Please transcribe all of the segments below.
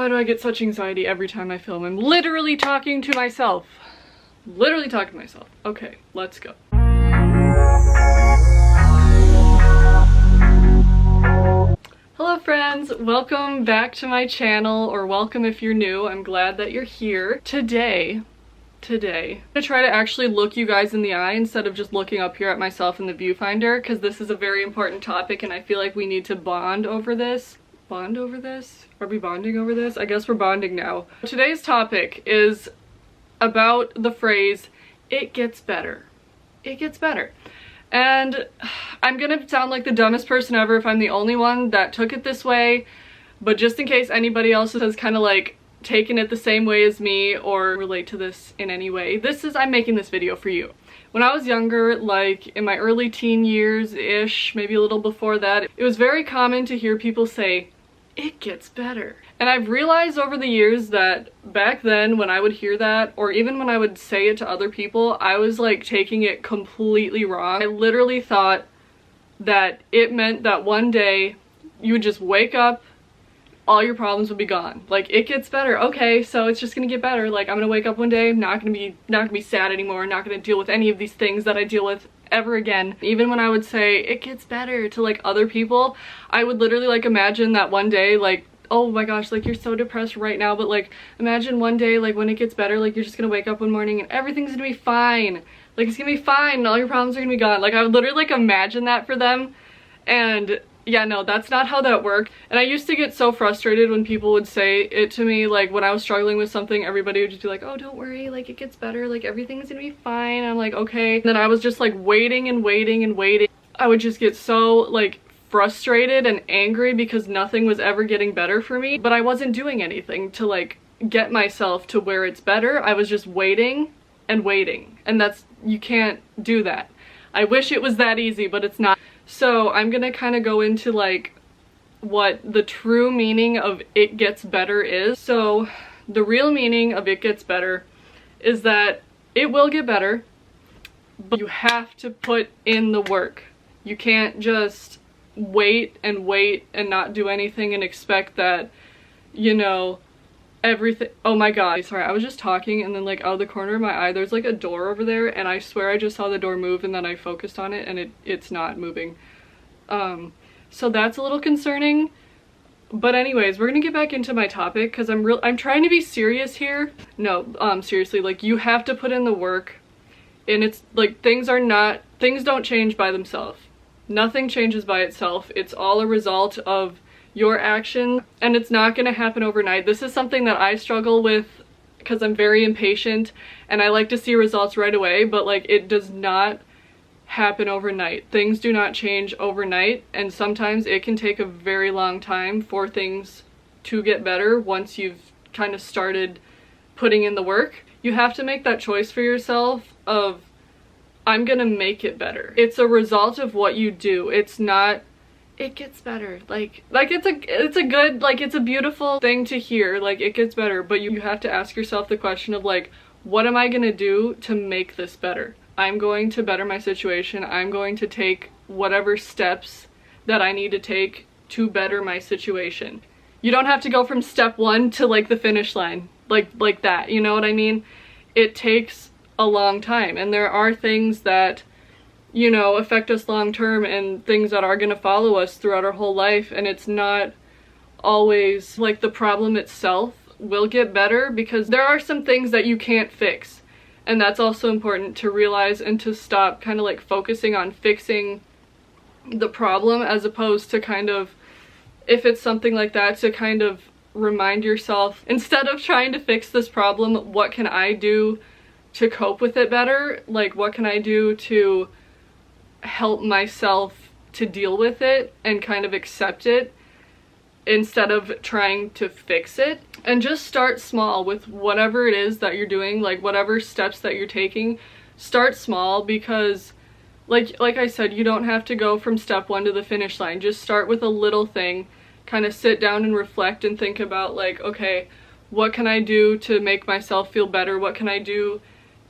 why do I get such anxiety every time I film? I'm literally talking to myself. Literally talking to myself. Okay, let's go. Hello friends, welcome back to my channel, or welcome if you're new. I'm glad that you're here. Today, I'm gonna try to actually look you guys in the eye instead of just looking up here at myself in the viewfinder, because this is a very important topic and I feel like we need to bond over this. Bond over this? Are we bonding over this? I guess we're bonding now. Today's topic is about the phrase, it gets better. It gets better. And I'm gonna sound like the dumbest person ever if I'm the only one that took it this way, but just in case anybody else has kind of like taken it the same way as me or relate to this in any way, I'm making this video for you. When I was younger, like in my early teen years-ish, maybe a little before that, it was very common to hear people say, it gets better. And I've realized over the years that back then when I would hear that, or even when I would say it to other people, I was like taking it completely wrong. I literally thought that it meant that one day you would just wake up, all your problems would be gone. Like, it gets better. Okay, so it's just gonna get better. Like, I'm gonna wake up one day, not gonna be sad anymore, not gonna deal with any of these things that I deal with ever again. Even when I would say it gets better to like other people, I would literally like imagine that one day, like, oh my gosh, like you're so depressed right now, but like imagine one day like when it gets better, like you're just gonna wake up one morning and everything's gonna be fine. Like, it's gonna be fine and all your problems are gonna be gone. Like, I would literally like imagine that for them. And yeah, no, that's not how that worked. And I used to get so frustrated when people would say it to me, like when I was struggling with something, everybody would just be like, oh, don't worry, like it gets better, like everything's gonna be fine. And I'm like, okay. And then I was just like waiting and waiting and waiting. I would just get so like frustrated and angry because nothing was ever getting better for me, but I wasn't doing anything to like get myself to where it's better. I was just waiting and waiting, and you can't do that. I wish it was that easy, but it's not. So I'm gonna kind of go into like what the true meaning of it gets better is. So the real meaning of it gets better is that it will get better, but you have to put in the work. You can't just wait and not do anything and expect that, you know, everything. Oh my god, sorry, I was just talking and then like out of the corner of my eye there's like a door over there, and I swear I just saw the door move and then I focused on it and it's not moving. So that's a little concerning. But anyways, we're gonna get back into my topic because I'm trying to be serious here. No, seriously, like you have to put in the work, and it's like things don't change by themselves. Nothing changes by itself. It's all a result of your action, and it's not gonna happen overnight. This is something that I struggle with because I'm very impatient and I like to see results right away, but like it does not happen overnight. Things do not change overnight, and sometimes it can take a very long time for things to get better once you've kind of started putting in the work. You have to make that choice for yourself of, I'm gonna make it better. It's a result of what you do. It's not, it gets better. Like it's a good, like it's a beautiful thing to hear, like it gets better, but you have to ask yourself the question of like, what am I gonna do to make this better? I'm going to better my situation. I'm going to take whatever steps that I need to take to better my situation. You don't have to go from step one to like the finish line, like that, you know what I mean? It takes a long time, and there are things that, you know, affect us long term and things that are gonna follow us throughout our whole life, and it's not always like the problem itself will get better, because there are some things that you can't fix, and that's also important to realize and to stop kind of like focusing on fixing the problem, as opposed to kind of, if it's something like that, to kind of remind yourself, instead of trying to fix this problem, what can I do to cope with it better? Like, what can I do to help myself to deal with it and kind of accept it, instead of trying to fix it? And just start small with whatever it is that you're doing, like whatever steps that you're taking. Start small, because like I said, you don't have to go from step one to the finish line. Just start with a little thing, kind of sit down and reflect and think about like, okay, what can I do to make myself feel better? What can I do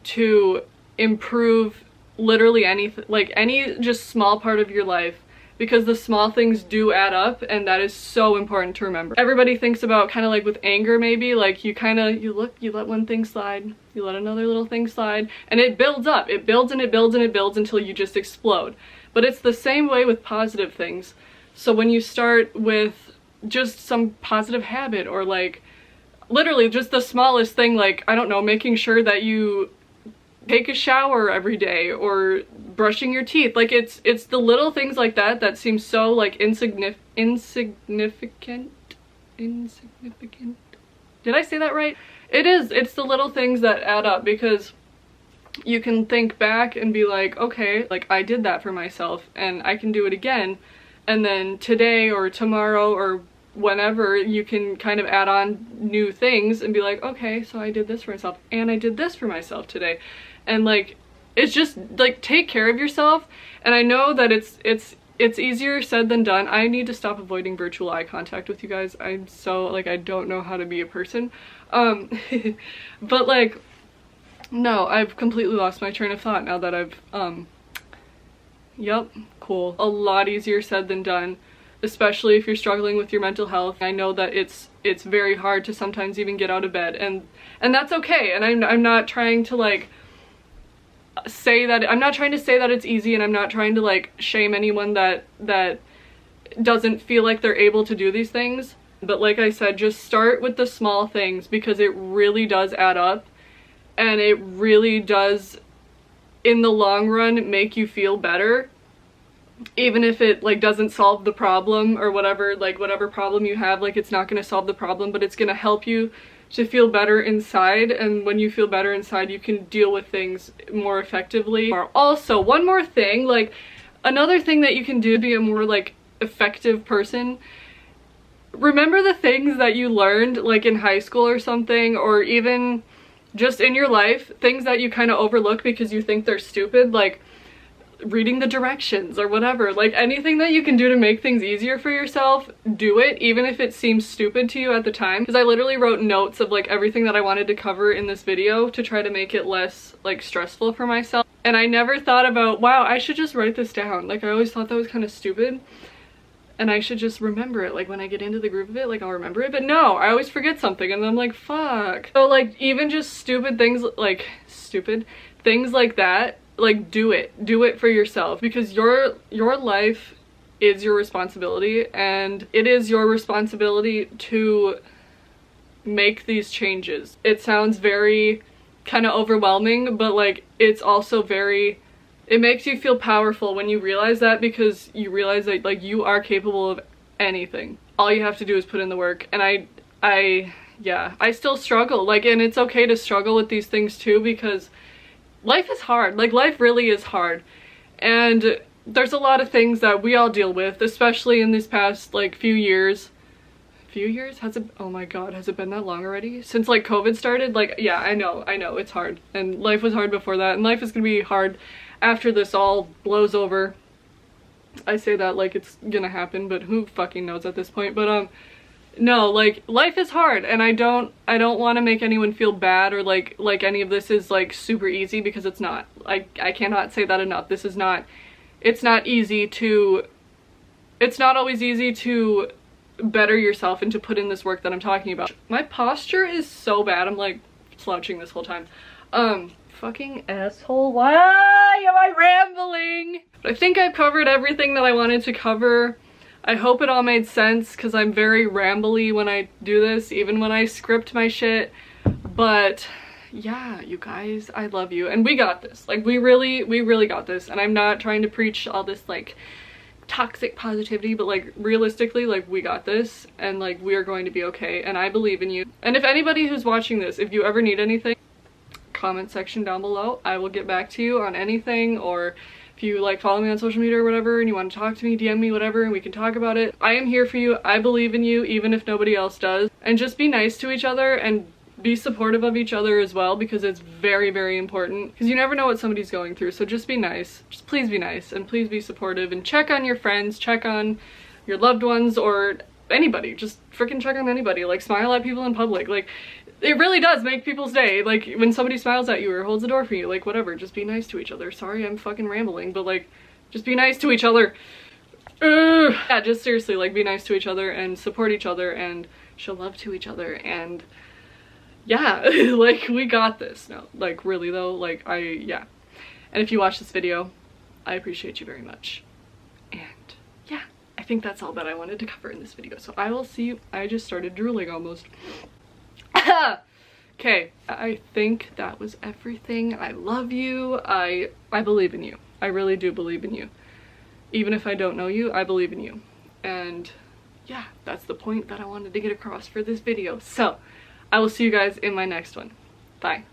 to improve literally anything, like any just small part of your life, because the small things do add up, and that is so important to remember. Everybody thinks about kind of like with anger, maybe like you let one thing slide, you let another little thing slide, and it builds up. It builds and it builds and it builds until you just explode. But it's the same way with positive things. So when you start with just some positive habit, or like literally just the smallest thing, like, I don't know, making sure that you take a shower every day or brushing your teeth, like it's the little things like that that seem so like insignificant. Did I say that right? It's the little things that add up, because you can think back and be like, okay, like I did that for myself and I can do it again. And then today or tomorrow or whenever, you can kind of add on new things and be like, okay, so I did this for myself and I did this for myself today. And like, it's just like, take care of yourself. And I know that it's easier said than done. I need to stop avoiding virtual eye contact with you guys. I'm so like, I don't know how to be a person. But like, no, I've completely lost my train of thought now that I've, yep, cool. A lot easier said than done, especially if you're struggling with your mental health. I know that it's very hard to sometimes even get out of bed, and that's okay. And I'm not trying to like say that, I'm not trying to say that it's easy, and I'm not trying to like shame anyone that doesn't feel like they're able to do these things. But like I said, just start with the small things, because it really does add up, and it really does in the long run make you feel better. Even if it like doesn't solve the problem or whatever, like whatever problem you have, like it's not going to solve the problem, but it's going to help you to feel better inside. And when you feel better inside, you can deal with things more effectively. Also, one more thing, like another thing that you can do to be a more like effective person, remember the things that you learned like in high school or something, or even just in your life, things that you kind of overlook because you think they're stupid, like reading the directions or whatever. Like anything that you can do to make things easier for yourself, do it, even if it seems stupid to you at the time. Because I literally wrote notes of like everything that I wanted to cover in this video to try to make it less like stressful for myself. And I never thought about, wow, I should just write this down. Like I always thought that was kind of stupid, and I should just remember it. Like when I get into the groove of it, like I'll remember it. But no, I always forget something and then I'm like, fuck. So like even just stupid things like that, like do it for yourself, because your life is your responsibility, and it is your responsibility to make these changes. It sounds very kind of overwhelming, but like it's also very, it makes you feel powerful when you realize that, because you realize that like you are capable of anything. All you have to do is put in the work. And I still struggle, like, and it's okay to struggle with these things too, because life is hard. Like life really is hard, and there's a lot of things that we all deal with, especially in these past like few years. Has it, oh my god, has it been that long already? Since like COVID started? Like, yeah, I know it's hard, and life was hard before that, and life is gonna be hard after this all blows over. I say that like it's gonna happen, but who fucking knows at this point. But no, like life is hard, and I don't want to make anyone feel bad or like any of this is like super easy, because it's not. I cannot say that enough. This is not, it's not easy to, it's not always easy to better yourself and to put in this work that I'm talking about. My posture is so bad. I'm like slouching this whole time. Fucking asshole, why am I rambling? I think I've covered everything that I wanted to cover. I hope it all made sense, because I'm very rambly when I do this, even when I script my shit. But yeah, you guys, I love you, and we got this. Like we really got this. And I'm not trying to preach all this like toxic positivity, but like realistically, like we got this, and like we are going to be okay, and I believe in you. And if anybody who's watching this, if you ever need anything, comment section down below. I will get back to you on anything, or if you like follow me on social media or whatever and you want to talk to me, DM me, whatever, and we can talk about it. I am here for you. I believe in you, even if nobody else does. And just be nice to each other and be supportive of each other as well, because it's very, very important, because you never know what somebody's going through. So just be nice. Just please be nice, and please be supportive, and check on your friends, check on your loved ones, or anybody. Just freaking check on anybody. Like smile at people in public. Like it really does make people's day. Like when somebody smiles at you or holds the door for you, like whatever, just be nice to each other. Sorry, I'm fucking rambling, but like just be nice to each other. Yeah, just seriously, like, be nice to each other and support each other and show love to each other, and yeah, like, we got this. No, like, really though, like, yeah. And if you watch this video, I appreciate you very much. And yeah, I think that's all that I wanted to cover in this video. So I will see you. I just started drooling almost. Okay, I think that was everything. I love you. I believe in you. I really do believe in you. Even if I don't know you, I believe in you. And yeah, that's the point that I wanted to get across for this video. So I will see you guys in my next one. Bye.